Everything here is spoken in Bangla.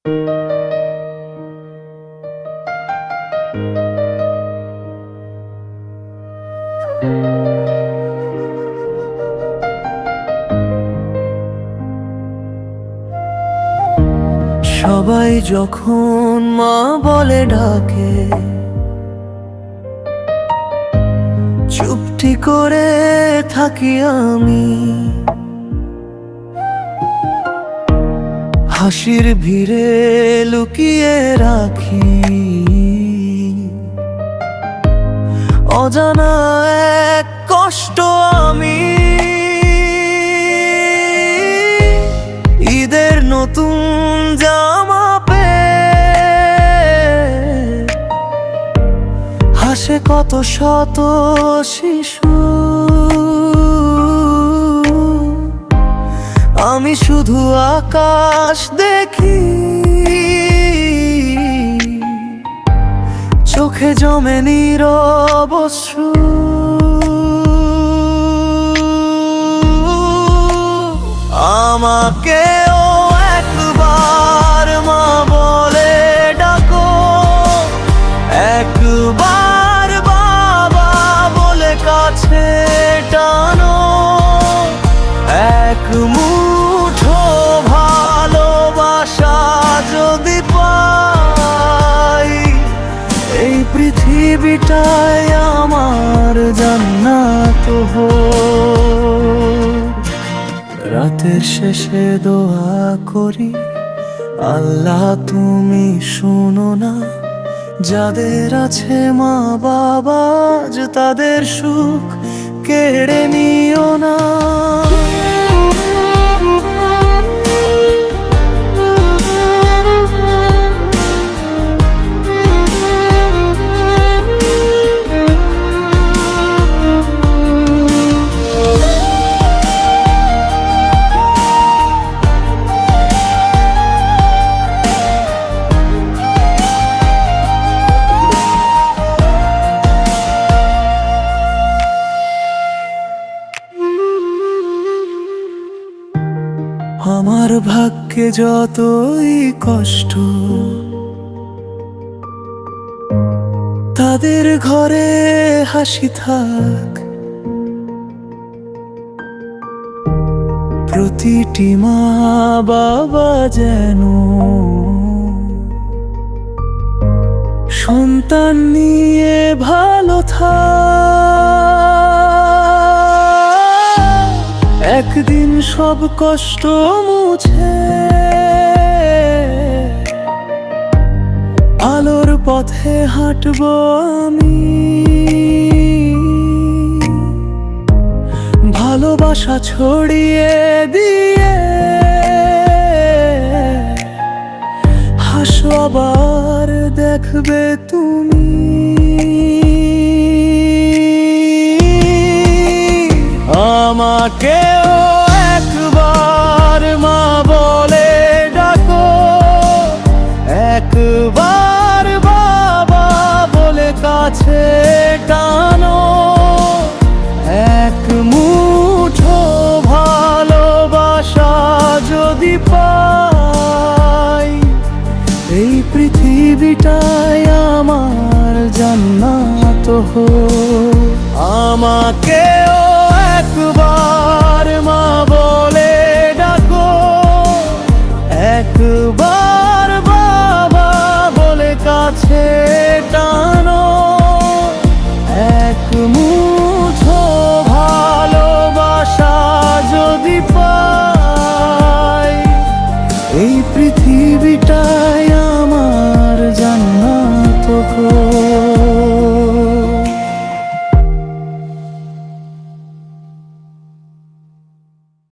সবাই যখন মা বলে ডাকে, চুপটি করে থাকি আমি। হাসির ভিড়ে লুকিয়ে রাখি অজানা এক কষ্ট আমি। ঈদের নতুন জামা হাসে কত শত শিশু, আমি শুধু আকাশ দেখি। চোখে জমে নীরব অশ্রু, আমাকেও একবার মা বলে ডাকো, একবার বাবা বলে কাছে টানো। এক মুঠো ভালোবাসা যদি পাই, এই পৃথিবীটাই আমার জান্নাত হোক। রাতের শেষে দোয়া করি, আল্লাহ তুমি শুনো না। যাদের আছে মা বাবা, আজ তাদের সুখ কেড়ে নিও না। আমার ভাগ্যে যতই কষ্ট, তাদের ঘরে হাসি থাক। প্রতিটি মা বাবা যেন সন্তান নিয়ে ভালো থাক। একদিন সব কষ্ট মুছে আলোর পথে হাঁটবো আমি। ভালোবাসা ছড়িয়ে দিয়ে হাসো, আবার দেখবে তুমি। আমাকেও একবার মা বলে ডাকো, একবার বাবা বলে কাছে টানো। এক মুঠো ভালোবাসা যদি পাই, এই পৃথিবীটাই আমার জান্নাত হোক। আমাকেও একবার মা বলে ডাকো, একবার বাবা বলে কাছে টানো। এক মুঠো ভালোবাসা যদি পাই, এই পৃথিবীটাই আমার জান্নাত হোক।